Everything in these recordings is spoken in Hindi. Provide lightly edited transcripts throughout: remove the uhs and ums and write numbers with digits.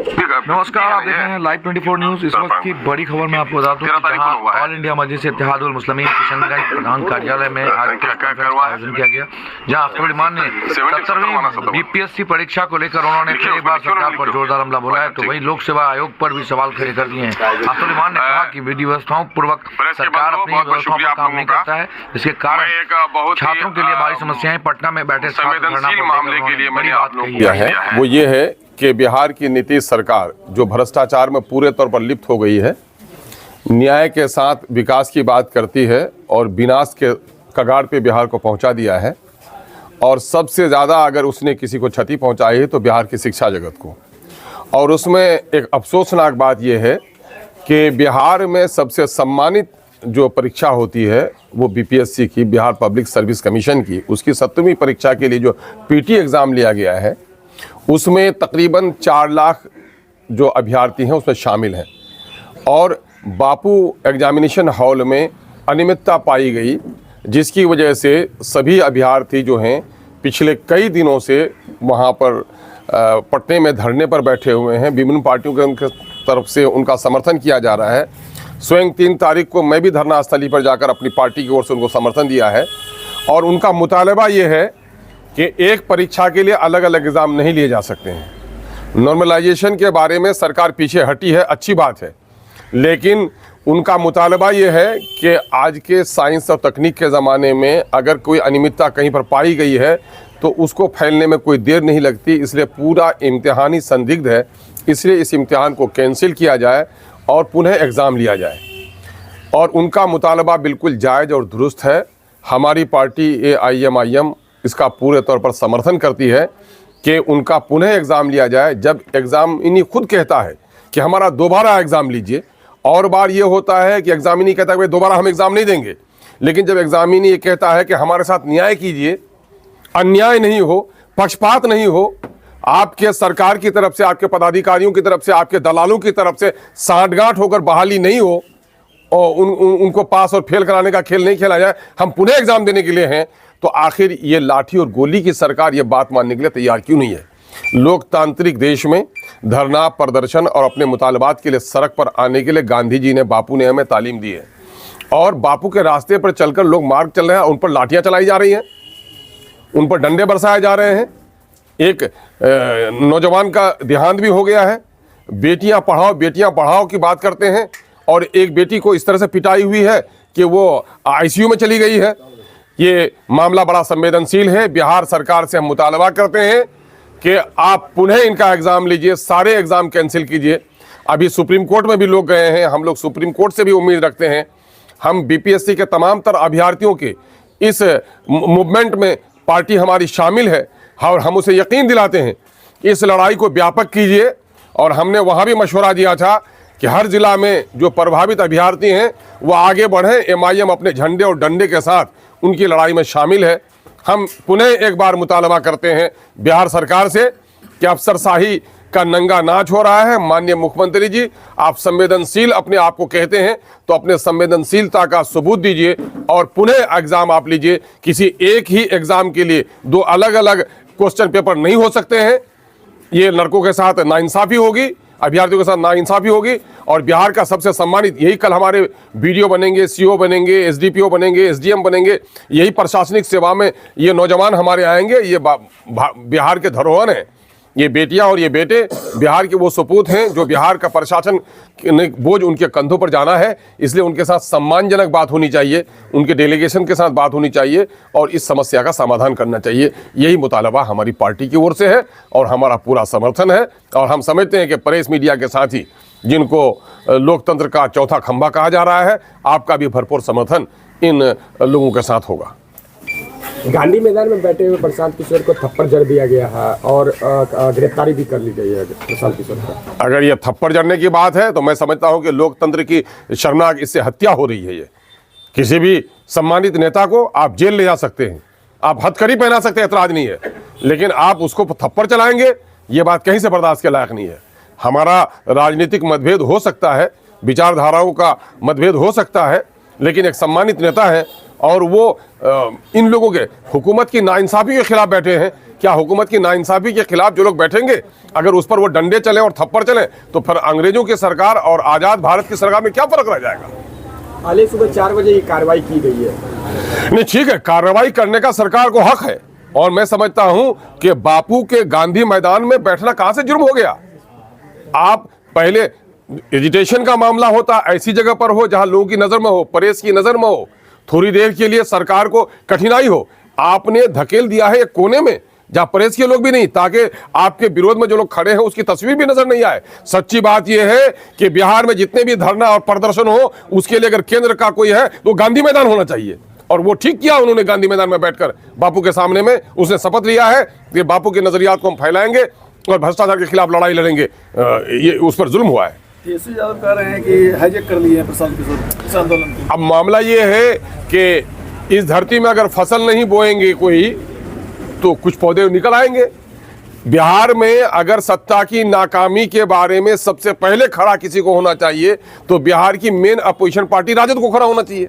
नमस्कार, आप देख रहे हैं लाइव 24 न्यूज। इस वक्त की बड़ी खबर मैं आपको बता दूं कि जहां ऑल इंडिया मजलिस इत्तेहाद उल मुस्लिमीन किशनगंज प्रधान कार्यालय में आज आयोजन किया गया, जहां आफ्ताब मान ने 70वीं बीपीएससी परीक्षा को लेकर उन्होंने कई बार सरकार पर जोरदार हमला बोला है, तो वही लोक सेवा आयोग पर भी सवाल खड़े कर दिए हैं। आफ्ताब मान ने कहा कि विधि व्यवस्थाओं पूर्वक सरकार अपनी व्यवस्थाओं पर काम नहीं करता है, जिसके कारण छात्रों के लिए भारी समस्याएं। पटना में बैठे मामले के लिए बड़ी बात कही है, वो ये है कि बिहार की नीतीश सरकार जो भ्रष्टाचार में पूरे तौर पर लिप्त हो गई है, न्याय के साथ विकास की बात करती है और विनाश के कगार पे बिहार को पहुंचा दिया है। और सबसे ज़्यादा अगर उसने किसी को क्षति पहुंचाई है तो बिहार की शिक्षा जगत को। और उसमें एक अफसोसनाक बात यह है कि बिहार में सबसे सम्मानित जो परीक्षा होती है वो बीपीएससी की, बिहार पब्लिक सर्विस कमीशन की, उसकी 7वीं परीक्षा के लिए जो पीटी एग्ज़ाम लिया गया है उसमें तकरीबन 4 लाख जो अभ्यर्थी हैं उसमें शामिल हैं। और बापू एग्जामिनेशन हॉल में अनियमितता पाई गई, जिसकी वजह से सभी अभ्यर्थी जो हैं पिछले कई दिनों से वहाँ पर पटने में धरने पर बैठे हुए हैं। विभिन्न पार्टियों के उनके तरफ से उनका समर्थन किया जा रहा है। स्वयं 3 तारीख को मैं भी धरना स्थली पर जाकर अपनी पार्टी की ओर से उनको समर्थन दिया है। और उनका मुतालबा ये है कि एक परीक्षा के लिए अलग अलग एग्ज़ाम नहीं लिए जा सकते हैं। नॉर्मलाइजेशन के बारे में सरकार पीछे हटी है, अच्छी बात है, लेकिन उनका मुतालबा ये है कि आज के साइंस और तकनीक के ज़माने में अगर कोई अनियमितता कहीं पर पाई गई है तो उसको फैलने में कोई देर नहीं लगती। इसलिए पूरा इम्तिहानी संदिग्ध है, इसलिए इस इम्तिहान को कैंसिल किया जाए और पुनः एग्ज़ाम लिया जाए। और उनका मुतालबा बिल्कुल जायज़ और दुरुस्त है। हमारी पार्टी AIMIM इसका पूरे तौर पर समर्थन करती है कि उनका पुनः एग्ज़ाम लिया जाए। जब एग्ज़ामिनी खुद कहता है कि हमारा दोबारा एग्ज़ाम लीजिए, और बार ये होता है कि एग्ज़ामिनी कहता है कि दोबारा हम एग्ज़ाम नहीं देंगे, लेकिन जब एग्ज़ामिनी ये कहता है कि हमारे साथ न्याय कीजिए, अन्याय नहीं हो, पक्षपात नहीं हो, आपके सरकार की तरफ से, आपके पदाधिकारियों की तरफ से, आपके दलालों की तरफ से साठगांठ होकर बहाली नहीं हो और उनको पास और फेल कराने का खेल नहीं खेला जाए, हम पुनः एग्ज़ाम देने के लिए हैं, तो आखिर ये लाठी और गोली की सरकार ये बात मानने के लिए तैयार क्यों नहीं है? लोकतांत्रिक देश में धरना, प्रदर्शन और अपने मुतालबात के लिए सड़क पर आने के लिए गांधी जी ने, बापू ने हमें तालीम दी है। और बापू के रास्ते पर चलकर लोग मार्ग चल रहे हैं, उन पर लाठियाँ चलाई जा रही हैं, उन पर डंडे बरसाए जा रहे हैं। एक नौजवान का देहांत भी हो गया है। बेटियां पढ़ाओ की बात करते हैं और एक बेटी को इस तरह से पिटाई हुई है कि वो ICU में चली गई है। ये मामला बड़ा संवेदनशील है। बिहार सरकार से हम मुतालबा करते हैं कि आप पुनः इनका एग्ज़ाम लीजिए, सारे एग्ज़ाम कैंसिल कीजिए। अभी सुप्रीम कोर्ट में भी लोग गए हैं, हम लोग सुप्रीम कोर्ट से भी उम्मीद रखते हैं। हम BPSC के तमाम तर अभ्यर्थियों के इस मूवमेंट में पार्टी हमारी शामिल है और हम उसे यकीन दिलाते हैं इस लड़ाई को व्यापक कीजिए। और हमने वहाँ भी मशवरा दिया था कि हर ज़िला में जो प्रभावित अभ्यर्थी हैं वो आगे बढ़ें। MIM अपने झंडे और डंडे के साथ उनकी लड़ाई में शामिल है। हम पुनः एक बार मुतालबा करते हैं बिहार सरकार से कि अफसरशाही का नंगा नाच हो रहा है। माननीय मुख्यमंत्री जी, आप संवेदनशील अपने आप को कहते हैं तो अपने संवेदनशीलता का सबूत दीजिए और पुनः एग्ज़ाम आप लीजिए। किसी एक ही एग्ज़ाम के लिए 2 अलग अलग क्वेश्चन पेपर नहीं हो सकते हैं। ये लड़कों के साथ नाइंसाफ़ी होगी, अभ्यर्थियों के साथ नाइंसाफ़ी होगी। और बिहार का सबसे सम्मानित, यही कल हमारे BDO बनेंगे, CO बनेंगे, SDPO बनेंगे, SDM बनेंगे, यही प्रशासनिक सेवा में ये नौजवान हमारे आएंगे। ये बिहार के धरोहर हैं। ये बेटियां और ये बेटे बिहार के वो सपूत हैं जो बिहार का प्रशासन बोझ उनके कंधों पर जाना है। इसलिए उनके साथ सम्मानजनक बात होनी चाहिए, उनके डेलीगेशन के साथ बात होनी चाहिए और इस समस्या का समाधान करना चाहिए। यही मुतालबा हमारी पार्टी की ओर से है और हमारा पूरा समर्थन है। और हम समझते हैं कि प्रेस मीडिया के साथ ही, जिनको लोकतंत्र का चौथा खंभा कहा जा रहा है, आपका भी भरपूर समर्थन इन लोगों के साथ होगा। गांधी मैदान में बैठे हुए प्रशांत किशोर को थप्पड़ जड़ दिया गया है और गिरफ्तारी भी कर ली गई है प्रशांत किशोर को। अगर ये थप्पड़ जड़ने की बात है तो मैं समझता हूं कि लोकतंत्र की शर्मनाक इससे हत्या हो रही है। ये किसी भी सम्मानित नेता को आप जेल ले जा सकते हैं, आप हथकड़ी पहना सकते हैं, ऐतराज नहीं है, लेकिन आप उसको थप्पड़ चलाएंगे, ये बात कहीं से बर्दाश्त के लायक नहीं है। हमारा राजनीतिक मतभेद हो सकता है, विचारधाराओं का मतभेद हो सकता है, लेकिन एक सम्मानित नेता है और वो इन लोगों के हुकूमत की नाइंसाफ़ी के खिलाफ बैठे हैं, क्या हुकूमत की नाइंसाफी के खिलाफ जो लोग बैठेंगे, अगर उस पर वो डंडे चले और थप्पड़ चले, तो फिर अंग्रेजों की सरकार और आज़ाद भारत की सरकार में क्या फर्क रह जाएगा? हाल सुबह 4 बजे ये कार्रवाई की गई है। नहीं, ठीक है, कार्रवाई करने का सरकार को हक है, और मैं समझता हूं कि बापू के गांधी मैदान में बैठना कहां से जुर्म हो गया? आप पहले एजिटेशन का मामला होता ऐसी जगह पर हो जहां लोगों की नजर में हो, प्रेस की नजर में हो, थोड़ी देर के लिए सरकार को कठिनाई हो, आपने धकेल दिया है एक कोने में जहां प्रेस के लोग भी नहीं, ताकि आपके विरोध में जो लोग खड़े हैं उसकी तस्वीर भी नजर नहीं आए। सच्ची बात यह है कि बिहार में जितने भी धरना और प्रदर्शन हो, उसके लिए अगर केंद्र का कोई है तो गांधी मैदान होना चाहिए, और वो ठीक किया उन्होंने। गांधी मैदान में बैठकर बापू के सामने में उसने शपथ लिया है कि बापू के नजरियात को हम फैलाएंगे और भ्रष्टाचार के खिलाफ लड़ाई लड़ेंगे। ये उस पर जुल्म हुआ है। तेजस्वी यादव कह रहे हैं कि हाईजैक कर लिए हैं प्रशांत किशोर इस आंदोलन को। अब मामला ये है कि इस धरती में अगर फसल नहीं बोएंगे कोई तो कुछ पौधे निकल आएंगे। बिहार में अगर सत्ता की नाकामी के बारे में सबसे पहले खड़ा किसी को होना चाहिए तो बिहार की मेन अपोजिशन पार्टी राजद को खड़ा होना चाहिए।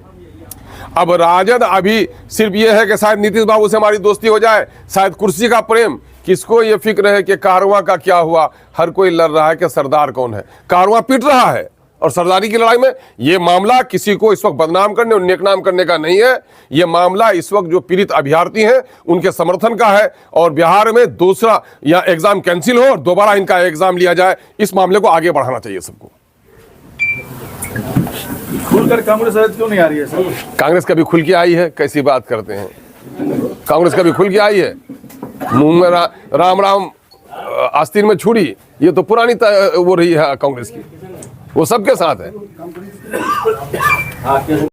अब राजद अभी सिर्फ ये है कि शायद नीतीश बाबू से हमारी दोस्ती हो जाए, शायद कुर्सी का प्रेम, किसको ये फिक्र है कि कारवां का क्या हुआ? हर कोई लड़ रहा है कि सरदार कौन है, कारवां पीट रहा है, और सरदारी की लड़ाई में ये मामला किसी को इस वक्त बदनाम करने और नेकनाम करने का नहीं है। ये मामला इस वक्त जो पीड़ित अभ्यर्थी हैं उनके समर्थन का है, और बिहार में दूसरा या एग्जाम कैंसिल हो और दोबारा इनका एग्जाम लिया जाए, इस मामले को आगे बढ़ाना चाहिए सबको। खुलकर कांग्रेस क्यों नहीं आ रही है सर? कांग्रेस कभी खुल के आई है? कैसी बात करते हैं? कांग्रेस कभी खुल के आई है? मुंह में राम राम आस्तीन में छुरी, ये तो पुरानी वो रही है कांग्रेस की, वो सबके साथ है।